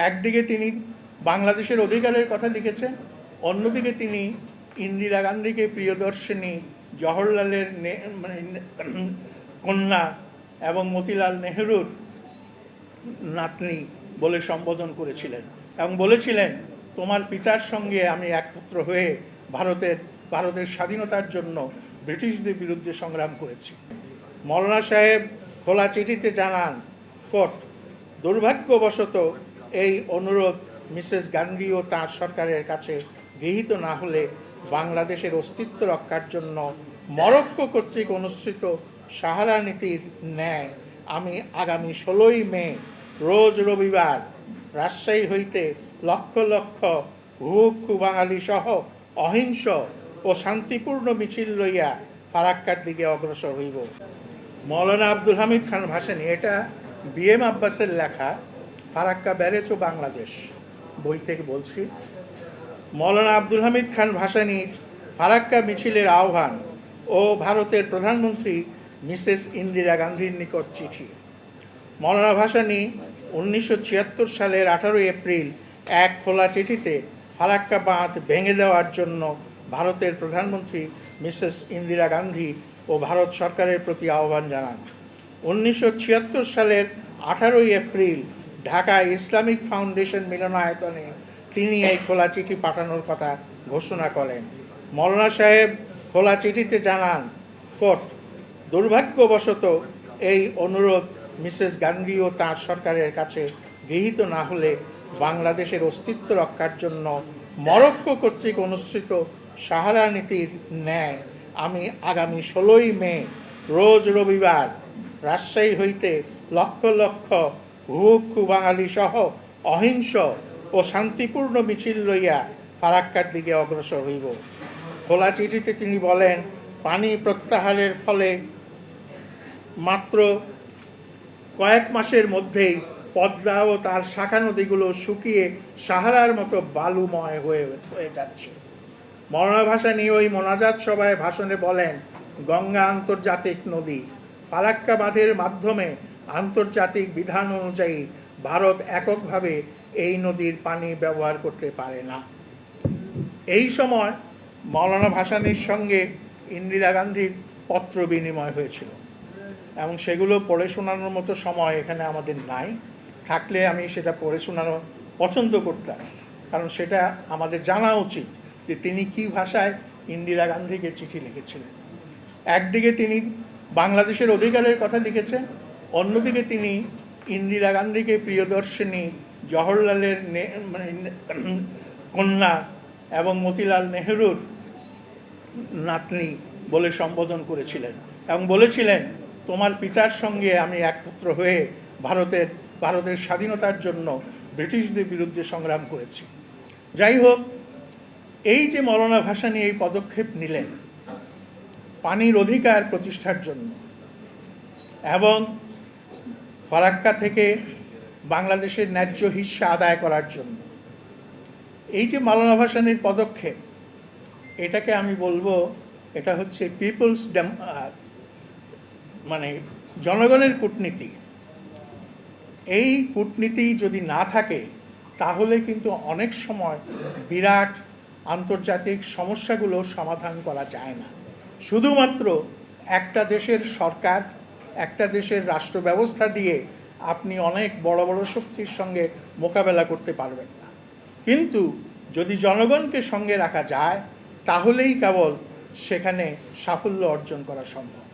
একদিকে তিনি বাংলাদেশের অধিকারের কথা লিখেছেন, অন্যদিকে তিনি ইন্দিরা গান্ধীকে প্রিয়দর্শিনী, জওহরলালের কন্যা এবং মতিলাল নেহরুর নাতনি বলে সম্বোধন করেছিলেন এবং বলেছিলেন, তোমার পিতার সঙ্গে আমি এক পুত্র হয়ে ভারতের স্বাধীনতার জন্য ব্রিটিশদের বিরুদ্ধে সংগ্রাম করেছি। মৌলানা সাহেব খোলা চিঠিতে জানান, কোট, দুর্ভাগ্যবশত এই অনুরোধ মিসেস গান্ধী ও তাঁর সরকারের কাছে গৃহীত না হলে বাংলাদেশের অস্তিত্ব রক্ষার জন্য মরক্কো কর্তৃক অনুসৃত সাহারা নীতির ন্যায় আমি আগামী 16ই মে রোজ রবিবার রাজশাহী হইতে লক্ষ লক্ষ হুবহু বাঙালি সহ অহিংস ও শান্তিপূর্ণ মিছিল লইয়া ফারাক্কার দিকে অগ্রসর হইব। মৌলানা আব্দুল হামিদ খান ভাসানী, এটা BM আব্বাসের লেখা, ফারাক্কা ব্যারেজ ও বাংলাদেশ বই থেকে বলছি। মৌলানা আব্দুল হামিদ খান ভাসানীর ফারাক্কা মিছিলের আহ্বান ও ভারতের প্রধানমন্ত্রী মিসেস ইন্দিরা গান্ধীর নিকট চিঠি। মৌলানা ভাসানী 1976 সালের 18 এপ্রিল এক খোলা চিঠিতে ফারাক্কা বাঁধ ভেঙে দেওয়ার জন্য ভারতের প্রধানমন্ত্রী মিসেস ইন্দিরা গান্ধী ও ভারত সরকারের প্রতি আহ্বান জানান। 1976 সালের 18 এপ্রিল ঢাকায় ইসলামিক ফাউন্ডেশন মিলনায়তনে তিনি এই খোলা চিঠি পাঠানোর কথা ঘোষণা করেন। মৌলানা সাহেব খোলা চিঠিতে জানান, কোট, দুর্ভাগ্যবশত এই অনুরোধ মিসেস গান্ধী ও তাঁর সরকারের কাছে গৃহীত না হলে বাংলাদেশের অস্তিত্ব রক্ষার জন্য মরক্কো কর্তৃক অনুসৃত সাহারা নীতির ন্যায় আমি আগামী 16ই মে রোজ রবিবার রাজশাহী হইতে লক্ষ লক্ষ হুবহু বাঙালি সহ অহিংস ও শান্তিপূর্ণ মিছিল লইয়া ফারাক্কার দিকে অগ্রসর হইব। খোলা চিঠিতে তিনি বলেন, পানি প্রত্যাহারের ফলে মাত্র কয়েক মাসের মধ্যেই পদ্মা ও তার শাখা নদীগুলো শুকিয়ে সাহারার মতো বালুময় হয়ে যাচ্ছে। মৌলানা ভাসানী ওই মোনাজাত সভায় ভাষণে বলেন, গঙ্গা আন্তর্জাতিক নদী, ফারাক্কা বাঁধের মাধ্যমে আন্তর্জাতিক বিধান অনুযায়ী ভারত এককভাবে এই নদীর পানি ব্যবহার করতে পারে না। এই সময় মৌলানা ভাসানীর সঙ্গে ইন্দিরা গান্ধীর পত্র বিনিময় হয়েছিল এবং সেগুলো পড়ে শোনানোর মতো সময় এখানে আমাদের নাই, থাকলে আমি সেটা পড়ে শোনানো পছন্দ করতাম, কারণ সেটা আমাদের জানা উচিত যে তিনি কি ভাষায় ইন্দিরা গান্ধীকে চিঠি লিখেছিলেন। একদিকে তিনি বাংলাদেশের অধিকারের কথা লিখেছেন, অন্যদিকে তিনি ইন্দিরা গান্ধীকে প্রিয়দর্শিনী, জওহরলালের কন্যা এবং মতিলাল নেহরুর নাতনি বলে সম্বোধন করেছিলেন এবং বলেছিলেন, তোমার পিতার সঙ্গে আমি এক পুত্র হয়ে ভারতের স্বাধীনতার জন্য ব্রিটিশদের বিরুদ্ধে সংগ্রাম করেছি। যাই হোক, এই যে মৌলানা ভাসানী এই পদক্ষেপ নিলেন পানির অধিকার প্রতিষ্ঠার জন্য এবং ফারাক্কা থেকে বাংলাদেশের ন্যায্য হিস্সা আদায় করার জন্য, এই যে মৌলানা ভাসানীর পদক্ষেপ, এটাকে আমি বলবো এটা হচ্ছে পিপলস জনগণের কূটনীতি। এই কূটনীতি যদি না থাকে তাহলে কিন্তু অনেক সময় বিরাট আন্তর্জাতিক সমস্যাগুলো সমাধান করা যায় না। শুধুমাত্র একটা দেশের সরকার, একটা দেশের রাষ্ট্র ব্যবস্থা দিয়ে আপনি অনেক বড় বড় শক্তির সঙ্গে মোকাবেলা করতে পারবেন না, কিন্তু যদি জনগণকে সঙ্গে রাখা যায় তাহলেই কেবল সেখানে সাফল্য অর্জন করা সম্ভব।